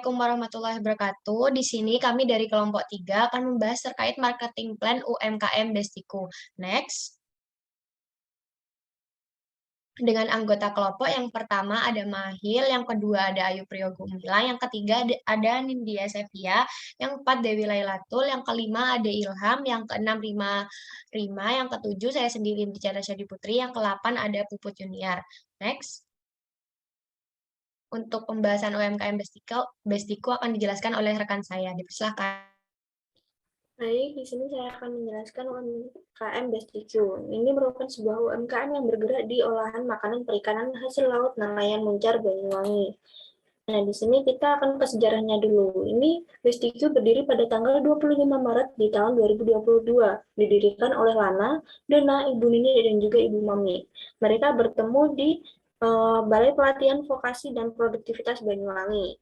Assalamualaikum warahmatullahi wabarakatuh. Di sini kami dari kelompok 3 akan membahas terkait marketing plan UMKM Destiku. Next. Dengan anggota kelompok yang pertama ada Mahil, yang kedua ada Ayu Priyogumilang, yang ketiga ada Nindya Sevia, yang keempat Dewi Lailatul, yang kelima ada Ilham, yang keenam Rima, yang ketujuh saya sendiri Bicara Syadi Putri, yang ke-8 ada Puput Junior. Next. Untuk pembahasan UMKM Bestiku akan dijelaskan oleh rekan saya. Dipersilakan. Baik, di sini saya akan menjelaskan UMKM Bestiq. Ini merupakan sebuah UMKM yang bergerak di olahan makanan perikanan hasil laut nelayan Muncar Banyuwangi. Nah, di sini kita akan ke sejarahnya dulu. Ini Bestiq berdiri pada tanggal 25 Maret di tahun 2022. Didirikan oleh Lana, Dona, Ibu Nini, dan juga Ibu Mami. Mereka bertemu di Balai Pelatihan Vokasi dan Produktivitas Banyuwangi.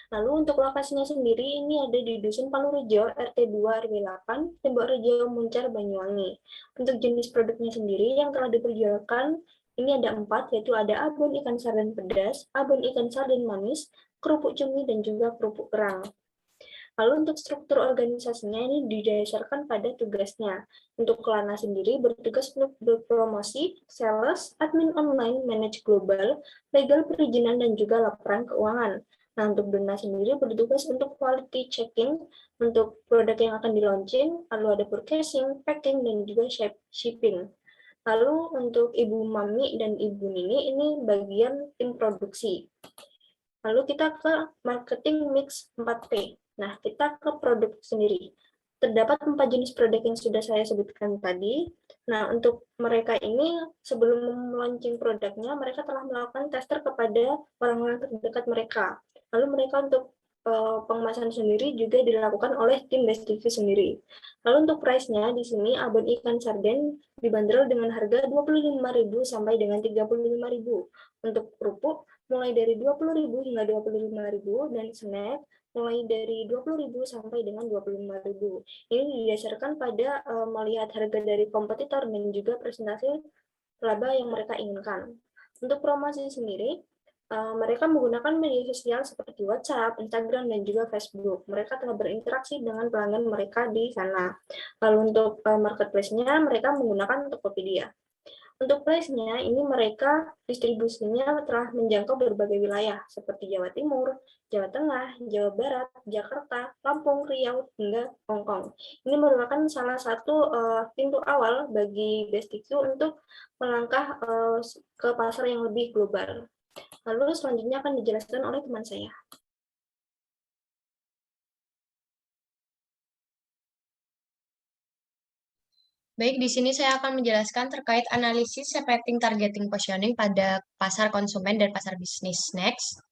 Lalu untuk lokasinya sendiri ini ada di Dusun Palurejo, RT 2 RW 8, Tembok Rejo, Muncar, Banyuwangi. Untuk jenis produknya sendiri yang telah diperjualkan ini ada 4, yaitu ada abon ikan sarden pedas, abon ikan sarden manis, kerupuk cumi, dan juga kerupuk kerang. Lalu untuk struktur organisasinya ini didasarkan pada tugasnya. Untuk Kelana sendiri bertugas untuk berpromosi, sales, admin online, manage global, legal perizinan, dan juga laporan keuangan. Nah, untuk Dona sendiri bertugas untuk quality checking untuk produk yang akan di-launching, lalu ada purchasing, packing, dan juga shipping. Lalu untuk Ibu Mami dan Ibu Nini ini bagian tim produksi. Lalu kita ke marketing mix 4P. Nah, kita ke produk sendiri. Terdapat 4 jenis produk yang sudah saya sebutkan tadi. Nah, untuk mereka ini sebelum launching produknya, mereka telah melakukan tester kepada orang-orang terdekat mereka. Lalu mereka untuk pengemasan sendiri juga dilakukan oleh tim Bestiq sendiri. Lalu untuk price-nya di sini abon ikan sarden dibanderol dengan harga 25.000 sampai dengan 35.000. Untuk kerupuk mulai dari 20.000 hingga 25.000 dan snack mulai dari 20.000 sampai dengan 25.000. Ini didasarkan pada melihat harga dari kompetitor dan juga presentasi laba yang mereka inginkan. Untuk promosi sendiri, mereka menggunakan media sosial seperti WhatsApp, Instagram, dan juga Facebook. Mereka telah berinteraksi dengan pelanggan mereka di sana. Lalu untuk marketplace-nya, mereka menggunakan Tokopedia. Untuk price-nya, ini mereka distribusinya telah menjangkau berbagai wilayah, seperti Jawa Timur, Jawa Tengah, Jawa Barat, Jakarta, Lampung, Riau, hingga Hong Kong. Ini merupakan salah satu pintu awal bagi Bestiq untuk melangkah ke pasar yang lebih global. Lalu selanjutnya akan dijelaskan oleh teman saya. Baik, di sini saya akan menjelaskan terkait analisis setting targeting positioning pada pasar konsumen dan pasar bisnis. Next.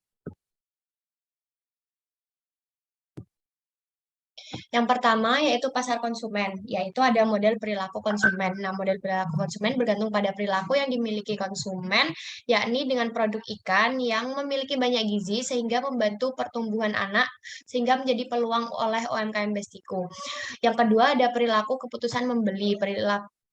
Yang pertama yaitu pasar konsumen, yaitu ada model perilaku konsumen. Nah, model perilaku konsumen bergantung pada perilaku yang dimiliki konsumen, yakni dengan produk ikan yang memiliki banyak gizi sehingga membantu pertumbuhan anak sehingga menjadi peluang oleh UMKM Bestiku. Yang kedua ada perilaku keputusan membeli.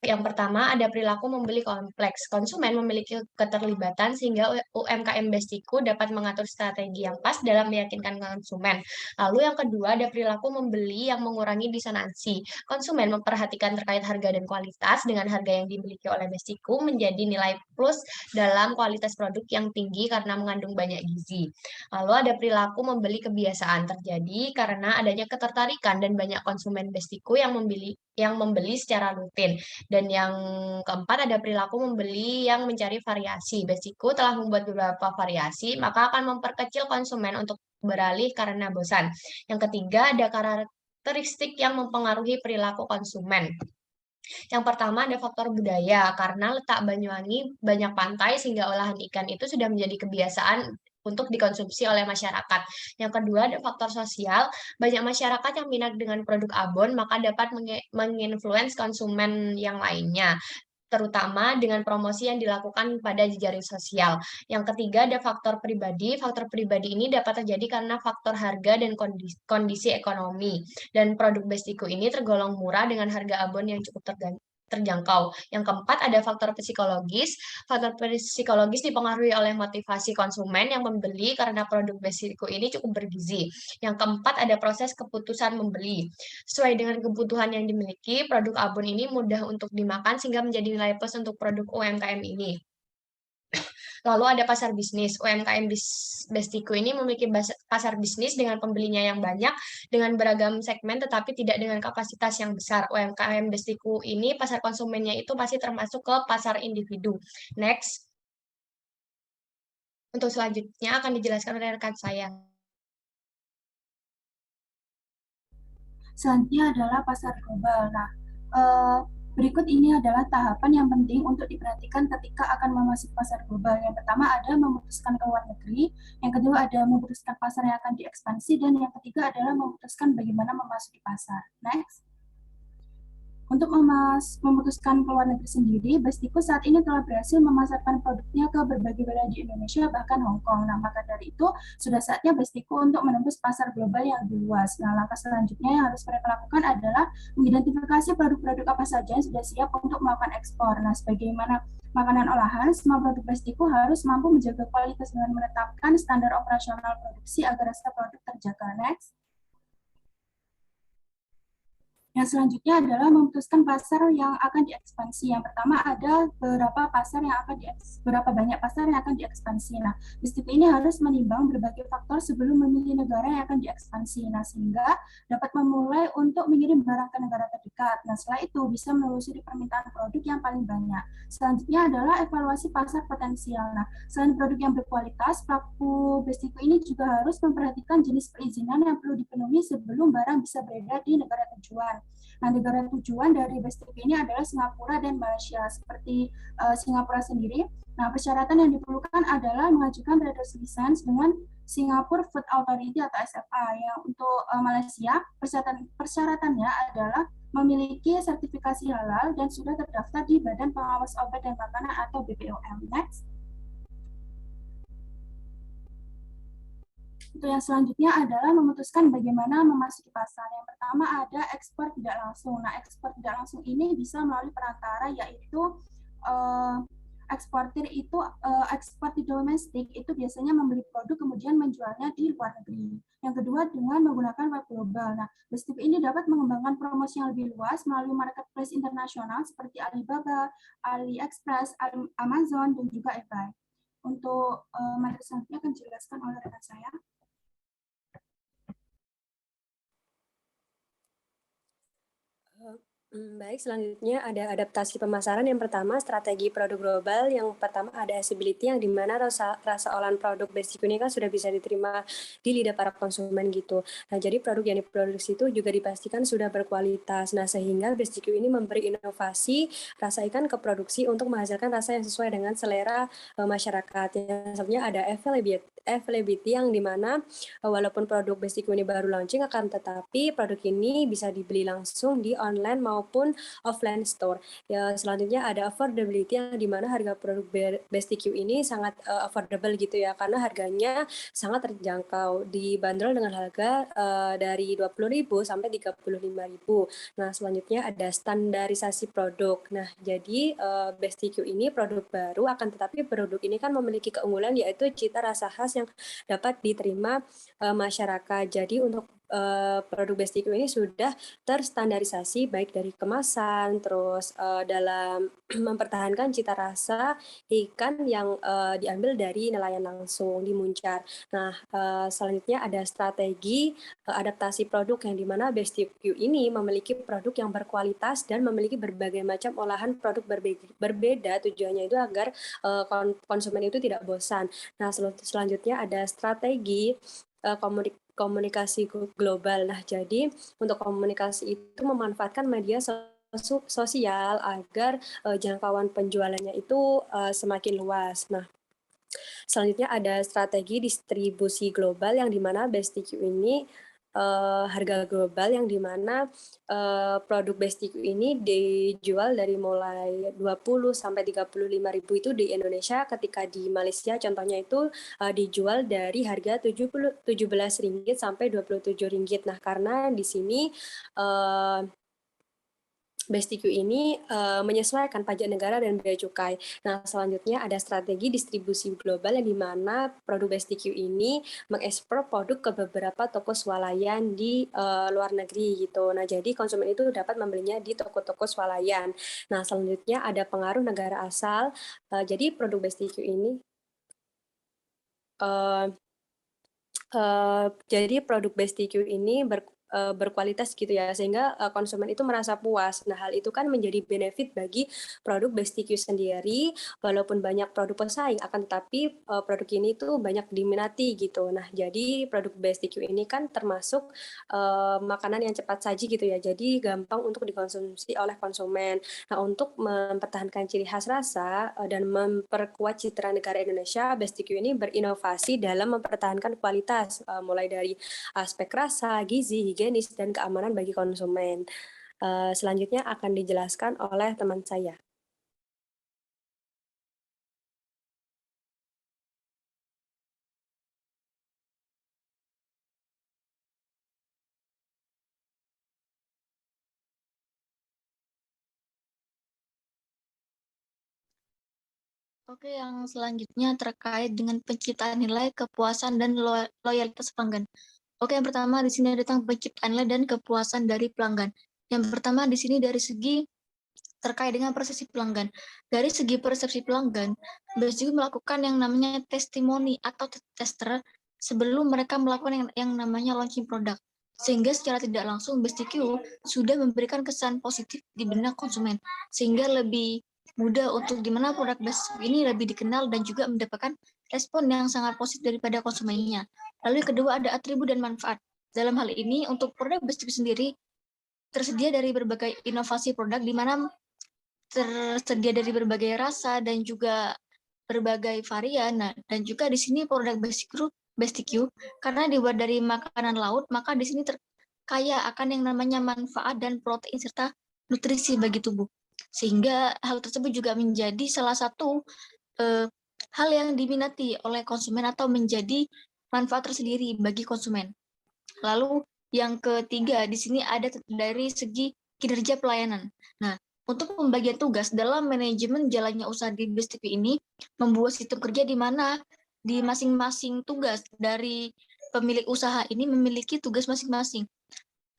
Yang pertama ada perilaku membeli kompleks. Konsumen memiliki keterlibatan sehingga UMKM Bestiku dapat mengatur strategi yang pas dalam meyakinkan konsumen. Lalu yang kedua ada perilaku membeli yang mengurangi disonansi. Konsumen memperhatikan terkait harga dan kualitas dengan harga yang dimiliki oleh Bestiku menjadi nilai plus dalam kualitas produk yang tinggi karena mengandung banyak gizi. Lalu ada perilaku membeli kebiasaan terjadi karena adanya ketertarikan dan banyak konsumen Bestiku yang membeli secara rutin. Dan yang keempat ada perilaku membeli yang mencari variasi. Bestiku telah membuat beberapa variasi, maka akan memperkecil konsumen untuk beralih karena bosan. Yang ketiga ada karakteristik yang mempengaruhi perilaku konsumen. Yang pertama ada faktor budaya, karena letak Banyuwangi banyak pantai sehingga olahan ikan itu sudah menjadi kebiasaan untuk dikonsumsi oleh masyarakat. Yang kedua ada faktor sosial, banyak masyarakat yang minat dengan produk abon, maka dapat menginfluence konsumen yang lainnya, terutama dengan promosi yang dilakukan pada jejaring sosial. Yang ketiga ada faktor pribadi. Faktor pribadi ini dapat terjadi karena faktor harga dan kondisi ekonomi. Dan produk Bestiku ini tergolong murah dengan harga abon yang cukup terjangkau. Yang keempat ada faktor psikologis. Faktor psikologis dipengaruhi oleh motivasi konsumen yang membeli karena produk basiku ini cukup bergizi. Yang keempat ada proses keputusan membeli. Sesuai dengan kebutuhan yang dimiliki, produk abon ini mudah untuk dimakan sehingga menjadi nilai plus untuk produk UMKM ini. Lalu ada pasar bisnis. UMKM Bestiku ini memiliki pasar bisnis dengan pembelinya yang banyak dengan beragam segmen tetapi tidak dengan kapasitas yang besar. UMKM Bestiku ini pasar konsumennya itu pasti termasuk ke pasar individu. Next. Untuk selanjutnya akan dijelaskan oleh rekan saya. Selanjutnya adalah pasar global. Nah, berikut ini adalah tahapan yang penting untuk diperhatikan ketika akan memasuki pasar global. Yang pertama ada memutuskan ke luar negeri, yang kedua ada memutuskan pasar yang akan diekspansi, dan yang ketiga adalah memutuskan bagaimana memasuki pasar. Next. Untuk memutuskan ke luar negeri sendiri, Bestiku saat ini telah berhasil memasarkan produknya ke berbagai wilayah di Indonesia, bahkan Hong Kong. Nah, maka dari itu, sudah saatnya Bestiku untuk menembus pasar global yang lebih luas. Nah, langkah selanjutnya yang harus mereka lakukan adalah mengidentifikasi produk-produk apa saja yang sudah siap untuk melakukan ekspor. Nah, sebagaimana makanan olahan, semua produk Bestiku harus mampu menjaga kualitas dengan menetapkan standar operasional produksi agar rasa produk terjaga. Next. Yang selanjutnya adalah memutuskan pasar yang akan diekspansi. Yang pertama ada berapa banyak pasar yang akan diekspansi. Nah, Bestiku ini harus menimbang berbagai faktor sebelum memilih negara yang akan diekspansi. Nah, sehingga dapat memulai untuk mengirim barang ke negara terdekat. Nah, setelah itu bisa menelusuri permintaan produk yang paling banyak. Selanjutnya adalah evaluasi pasar potensial. Nah, selain produk yang berkualitas, pelaku Bestiku ini juga harus memperhatikan jenis perizinan yang perlu dipenuhi sebelum barang bisa beredar di negara tujuan. Nah, negara tujuan dari Bestiku ini adalah Singapura dan Malaysia. Seperti Singapura sendiri, nah persyaratan yang diperlukan adalah mengajukan traders license dengan Singapore Food Authority atau SFA. Yang untuk Malaysia, persyaratannya adalah memiliki sertifikasi halal dan sudah terdaftar di Badan Pengawas Obat dan Makanan atau BPOM. Next. Untuk yang selanjutnya adalah memutuskan bagaimana memasuki pasar. Yang pertama ada ekspor tidak langsung. Nah, ekspor tidak langsung ini bisa melalui perantara, yaitu eksportir itu eksportir domestik itu biasanya membeli produk kemudian menjualnya di luar negeri. Yang kedua dengan menggunakan web global. Nah, Bestiku ini dapat mengembangkan promosi yang lebih luas melalui marketplace internasional seperti Alibaba, AliExpress, Amazon, dan juga eBay. Untuk materi selanjutnya akan dijelaskan oleh rekan saya. Baik, selanjutnya ada adaptasi pemasaran. Yang pertama, strategi produk global. Yang pertama ada accessibility, yang dimana rasa olahan produk Bestiku ini kan sudah bisa diterima di lidah para konsumen gitu. Nah, jadi produk yang diproduksi itu juga dipastikan sudah berkualitas. Nah, sehingga Bestiku ini memberi inovasi rasa ikan ke produksi untuk menghasilkan rasa yang sesuai dengan selera masyarakat. Yang selanjutnya ada availability, yang dimana walaupun produk Bestiku ini baru launching, akan tetapi produk ini bisa dibeli langsung di online maupun offline store. Ya, selanjutnya ada affordability, yang dimana harga produk Bestiku ini sangat affordable gitu ya, karena harganya sangat terjangkau, dibanderol dengan harga dari 20.000 sampai 35.000. Nah, selanjutnya ada standarisasi produk. Nah, jadi Bestiku ini produk baru, akan tetapi produk ini kan memiliki keunggulan yaitu cita rasa khas yang dapat diterima masyarakat. Jadi untuk produk Bestiku ini sudah terstandarisasi baik dari kemasan, terus dalam mempertahankan cita rasa ikan yang diambil dari nelayan langsung di Muncar. Nah, selanjutnya ada strategi adaptasi produk, yang dimana Bestiku ini memiliki produk yang berkualitas dan memiliki berbagai macam olahan produk berbeda. Tujuannya itu agar konsumen itu tidak bosan. Nah, selanjutnya ada strategi komunikasi global. Nah, jadi untuk komunikasi itu memanfaatkan media sosial agar jangkauan penjualannya itu semakin luas. Nah, selanjutnya ada strategi distribusi global, yang dimana Bestiku ini harga global, yang dimana produk Bestiku ini dijual dari mulai 20 sampai 35.000 itu di Indonesia, ketika di Malaysia contohnya itu dijual dari harga 17 ringgit sampai 27 ringgit. Nah, karena di sini BSTQ ini menyesuaikan pajak negara dan bea cukai. Nah, selanjutnya ada strategi distribusi global yang di mana produk BSTQ ini mengekspor produk ke beberapa toko swalayan di luar negeri gitu. Nah, jadi konsumen itu dapat membelinya di toko-toko swalayan. Nah, selanjutnya ada pengaruh negara asal. Jadi produk BSTQ ini jadi produk BSTQ ini berkualitas gitu ya, sehingga konsumen itu merasa puas. Nah, hal itu kan menjadi benefit bagi produk BSTQ sendiri, walaupun banyak produk pesaing, akan tetapi produk ini tuh banyak diminati gitu. Nah, jadi produk BSTQ ini kan termasuk makanan yang cepat saji gitu ya, jadi gampang untuk dikonsumsi oleh konsumen. Nah, untuk mempertahankan ciri khas rasa dan memperkuat citra negara Indonesia, BSTQ ini berinovasi dalam mempertahankan kualitas, mulai dari aspek rasa, gizi, higienis, dan keamanan bagi konsumen. Selanjutnya akan dijelaskan oleh teman saya. Oke, yang selanjutnya terkait dengan penciptaan nilai, kepuasan, dan loyalitas pelanggan. Oke, yang pertama di sini ada tentang penciptaan nilai dan kepuasan dari pelanggan. Yang pertama di sini dari segi terkait dengan persepsi pelanggan. Dari segi persepsi pelanggan, BSTQ melakukan yang namanya testimoni atau tester sebelum mereka melakukan yang namanya launching produk. Sehingga secara tidak langsung BSTQ sudah memberikan kesan positif di benak konsumen. Sehingga lebih mudah untuk gimana produk BSTQ ini lebih dikenal dan juga mendapatkan respon yang sangat positif daripada konsumennya. Lalu yang kedua ada atribut dan manfaat. Dalam hal ini untuk produk BSTQ sendiri tersedia dari berbagai inovasi produk di mana tersedia dari berbagai rasa dan juga berbagai varian. Nah, dan juga di sini produk BSTQ karena dibuat dari makanan laut, maka di sini kaya akan yang namanya manfaat dan protein serta nutrisi bagi tubuh. Sehingga hal tersebut juga menjadi salah satu hal yang diminati oleh konsumen atau menjadi manfaat tersendiri bagi konsumen. Lalu yang ketiga di sini ada dari segi kinerja pelayanan. Nah, untuk pembagian tugas dalam manajemen jalannya usaha di BSTQ ini membuat sistem kerja di mana di masing-masing tugas dari pemilik usaha ini memiliki tugas masing-masing,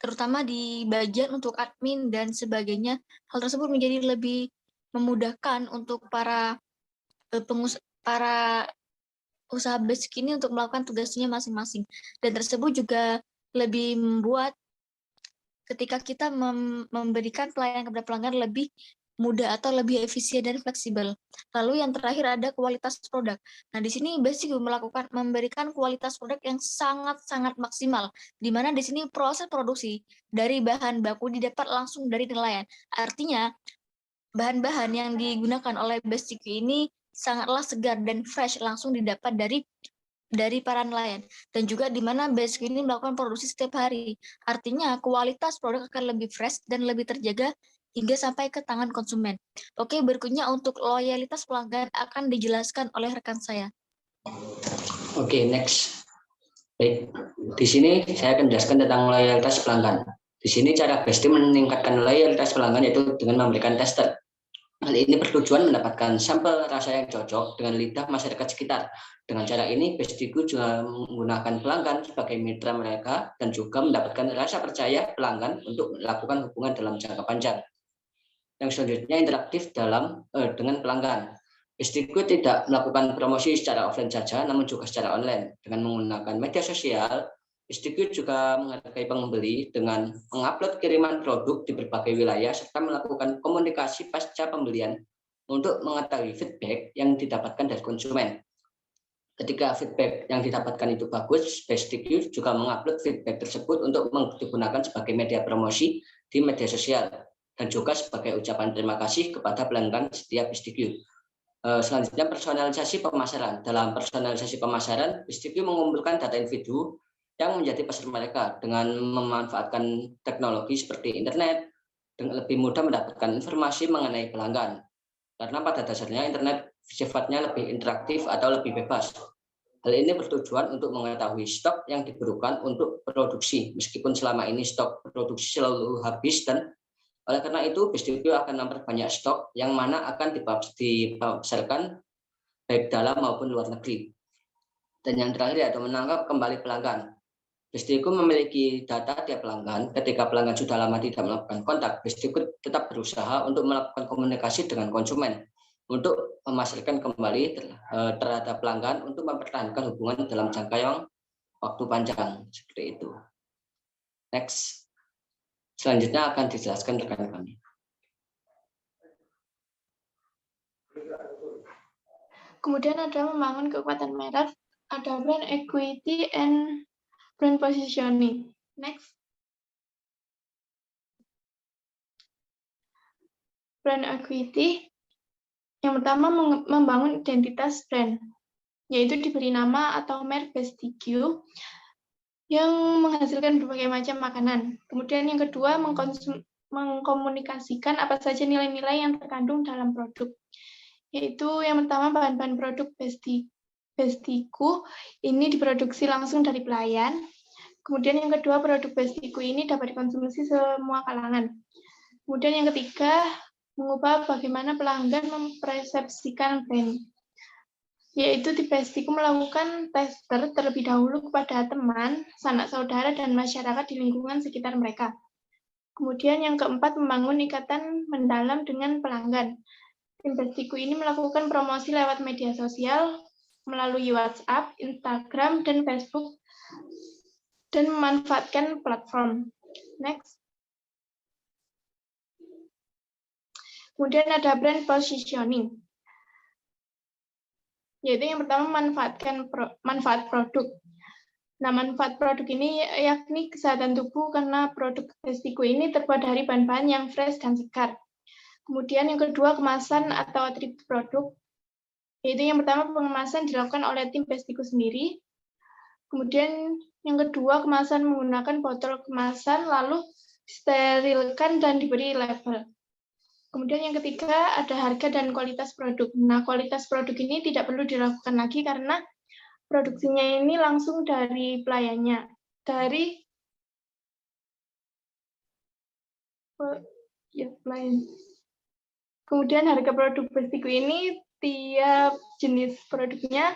terutama di bagian untuk admin dan sebagainya. Hal tersebut menjadi lebih memudahkan untuk para usaha BSTQ ini untuk melakukan tugasnya masing-masing. Dan tersebut juga lebih membuat ketika kita memberikan pelayanan kepada pelanggan lebih mudah atau lebih efisien dan fleksibel. Lalu yang terakhir ada kualitas produk. Nah, di sini BSTQ memberikan kualitas produk yang sangat-sangat maksimal, di mana di sini proses produksi dari bahan baku didapat langsung dari nelayan. Artinya, bahan-bahan yang digunakan oleh BSTQ ini sangatlah segar dan fresh, langsung didapat dari para nelayan. Dan juga di mana BSTQ ini melakukan produksi setiap hari. Artinya kualitas produk akan lebih fresh dan lebih terjaga hingga sampai ke tangan konsumen. Oke, berikutnya untuk loyalitas pelanggan akan dijelaskan oleh rekan saya. Oke, next. Baik, di sini saya akan jelaskan tentang loyalitas pelanggan. Di sini cara BSTQ meningkatkan loyalitas pelanggan yaitu dengan memberikan tester. Hal ini bertujuan mendapatkan sampel rasa yang cocok dengan lidah masyarakat sekitar. Dengan cara ini, BSTQ juga menggunakan pelanggan sebagai mitra mereka dan juga mendapatkan rasa percaya pelanggan untuk melakukan hubungan dalam jangka panjang. Yang selanjutnya interaktif dengan pelanggan. BSTQ tidak melakukan promosi secara offline saja, namun juga secara online. Dengan menggunakan media sosial, BSTQ juga menghargai pembeli dengan mengupload kiriman produk di berbagai wilayah serta melakukan komunikasi pasca pembelian untuk mengetahui feedback yang didapatkan dari konsumen. Ketika feedback yang didapatkan itu bagus, BSTQ juga mengupload feedback tersebut untuk digunakan sebagai media promosi di media sosial dan juga sebagai ucapan terima kasih kepada pelanggan setiap BSTQ. Selanjutnya personalisasi pemasaran. Dalam personalisasi pemasaran, BSTQ mengumpulkan data individu yang menjadi pasar mereka dengan memanfaatkan teknologi seperti internet dengan lebih mudah mendapatkan informasi mengenai pelanggan. Karena pada dasarnya internet sifatnya lebih interaktif atau lebih bebas. Hal ini bertujuan untuk mengetahui stok yang diperlukan untuk produksi, meskipun selama ini stok produksi selalu habis dan Oleh karena itu, BESTIQ akan memperbanyak stok yang mana akan dipasarkan baik dalam maupun luar negeri. Dan yang terakhir yaitu menangkap kembali pelanggan. BESTIQ memiliki data tiap pelanggan. Ketika pelanggan sudah lama tidak melakukan kontak, BESTIQ tetap berusaha untuk melakukan komunikasi dengan konsumen untuk memasarkan kembali terhadap pelanggan untuk mempertahankan hubungan dalam jangka yang waktu panjang, seperti itu. Next. Selanjutnya akan dijelaskan rekan kami. Kemudian ada membangun kekuatan merek, ada brand equity and brand positioning. Next. Brand equity. Yang pertama membangun identitas brand, yaitu diberi nama atau merek BESTIQ yang menghasilkan berbagai macam makanan. Kemudian yang kedua, mengkomunikasikan apa saja nilai-nilai yang terkandung dalam produk. Yaitu yang pertama, bahan-bahan produk BESTIQ ini diproduksi langsung dari pelayan. Kemudian yang kedua, produk BESTIQ ini dapat dikonsumsi semua kalangan. Kemudian yang ketiga, mengubah bagaimana pelanggan mempersepsikan brand. Yaitu di BESTIQ melakukan tester terlebih dahulu kepada teman, sanak saudara, dan masyarakat di lingkungan sekitar mereka. Kemudian yang keempat, membangun ikatan mendalam dengan pelanggan. Tim BESTIQ ini melakukan promosi lewat media sosial, melalui WhatsApp, Instagram, dan Facebook, dan memanfaatkan platform. Next. Kemudian ada brand positioning. Yaitu yang pertama manfaat produk. Nah, manfaat produk ini yakni kesehatan tubuh karena produk BESTIQ ini terbuat dari bahan-bahan yang fresh dan segar. Kemudian yang kedua, kemasan atau atribut produk. Yaitu yang pertama, pengemasan dilakukan oleh tim BESTIQ sendiri. Kemudian yang kedua, kemasan menggunakan botol kemasan lalu disterilkan dan diberi label. Kemudian yang ketiga, ada harga dan kualitas produk. Nah, kualitas produk ini tidak perlu diragukan lagi karena produksinya ini langsung dari pelayannya. Pelayan. Kemudian harga produk BESTIQ ini tiap jenis produknya.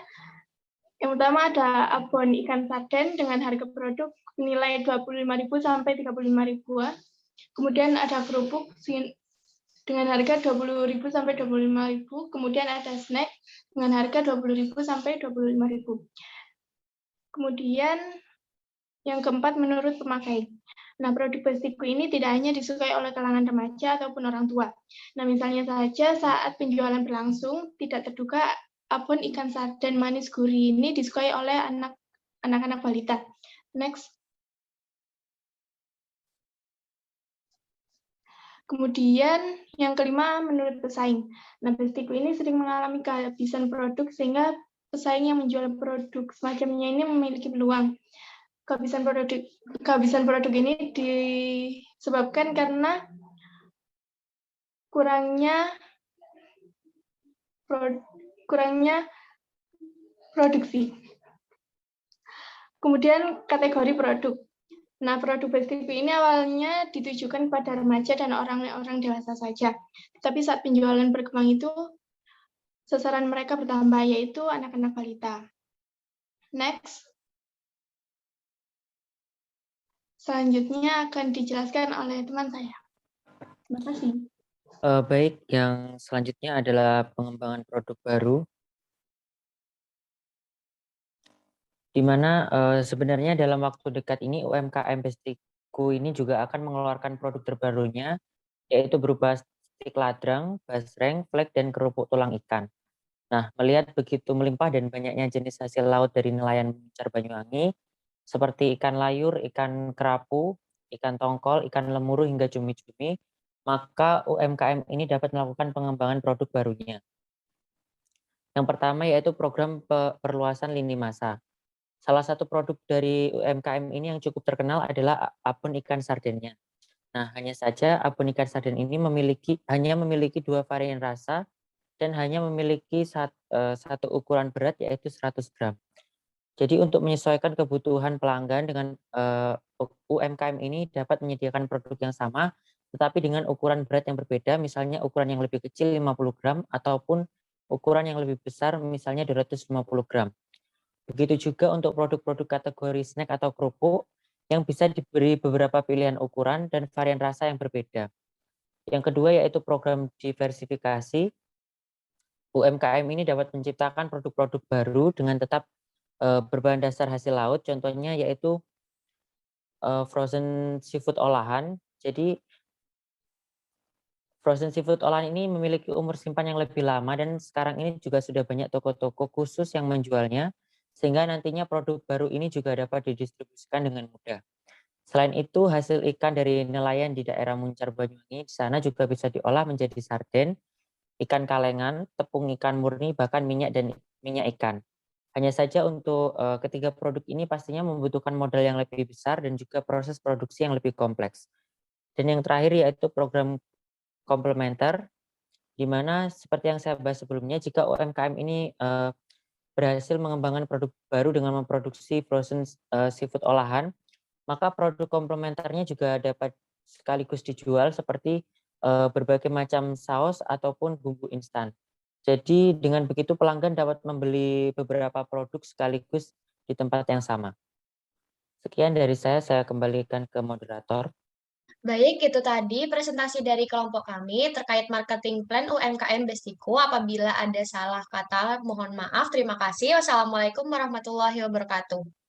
Yang pertama ada abon ikan sarden dengan harga produk nilai 25.000 sampai 35.000. Kemudian ada kerupuk dengan harga 20.000 sampai 25.000. Kemudian ada snack dengan harga 20.000 sampai 25.000. Kemudian yang keempat, menurut pemakai. Nah, produk BESTIQ ini tidak hanya disukai oleh kalangan remaja ataupun orang tua. Nah, misalnya saja saat penjualan berlangsung, tidak terduga abon ikan sarden manis gurih ini disukai oleh anak-anak balita. Next. Kemudian yang kelima, menurut pesaing. Nah, BESTIQ ini sering mengalami kehabisan produk sehingga pesaing yang menjual produk semacamnya ini memiliki peluang. Kehabisan produk ini disebabkan karena kurangnya produksi. Kemudian kategori produk. Nah, produk BESTIQ ini awalnya ditujukan kepada remaja dan orang-orang dewasa saja. Tapi saat penjualan berkembang itu, sasaran mereka bertambah, yaitu anak-anak balita. Next. Selanjutnya akan dijelaskan oleh teman saya. Terima kasih. Baik, yang selanjutnya adalah pengembangan produk baru. Di mana sebenarnya dalam waktu dekat ini UMKM BESTIQ ini juga akan mengeluarkan produk terbarunya, yaitu berupa stik ladrang, basreng, flek, dan kerupuk tulang ikan. Nah, melihat begitu melimpah dan banyaknya jenis hasil laut dari nelayan Muncar Banyuwangi, seperti ikan layur, ikan kerapu, ikan tongkol, ikan lemuru, hingga cumi-cumi, maka UMKM ini dapat melakukan pengembangan produk barunya. Yang pertama yaitu program perluasan lini masa. Salah satu produk dari UMKM ini yang cukup terkenal adalah abon ikan sardennya. Nah, hanya saja abon ikan sarden ini hanya memiliki 2 varian rasa dan hanya memiliki satu ukuran berat yaitu 100 gram. Jadi untuk menyesuaikan kebutuhan pelanggan dengan UMKM ini dapat menyediakan produk yang sama, tetapi dengan ukuran berat yang berbeda, misalnya ukuran yang lebih kecil 50 gram ataupun ukuran yang lebih besar misalnya 250 gram. Begitu juga untuk produk-produk kategori snack atau kerupuk yang bisa diberi beberapa pilihan ukuran dan varian rasa yang berbeda. Yang kedua yaitu program diversifikasi. UMKM ini dapat menciptakan produk-produk baru dengan tetap berbahan dasar hasil laut, contohnya yaitu frozen seafood olahan. Jadi frozen seafood olahan ini memiliki umur simpan yang lebih lama dan sekarang ini juga sudah banyak toko-toko khusus yang menjualnya, sehingga nantinya produk baru ini juga dapat didistribusikan dengan mudah. Selain itu, hasil ikan dari nelayan di daerah Muncar Banyuwangi di sana juga bisa diolah menjadi sarden, ikan kalengan, tepung ikan murni, bahkan minyak dan minyak ikan. Hanya saja untuk ketiga produk ini pastinya membutuhkan modal yang lebih besar dan juga proses produksi yang lebih kompleks. Dan yang terakhir yaitu program komplementer, di mana seperti yang saya bahas sebelumnya, jika UMKM ini berhasil mengembangkan produk baru dengan memproduksi frozen seafood olahan, maka produk komplementernya juga dapat sekaligus dijual seperti berbagai macam saus ataupun bumbu instan. Jadi dengan begitu pelanggan dapat membeli beberapa produk sekaligus di tempat yang sama. Sekian dari saya kembalikan ke moderator. Baik, itu tadi presentasi dari kelompok kami terkait marketing plan UMKM Bestiku. Apabila ada salah kata, mohon maaf. Terima kasih. Wassalamualaikum warahmatullahi wabarakatuh.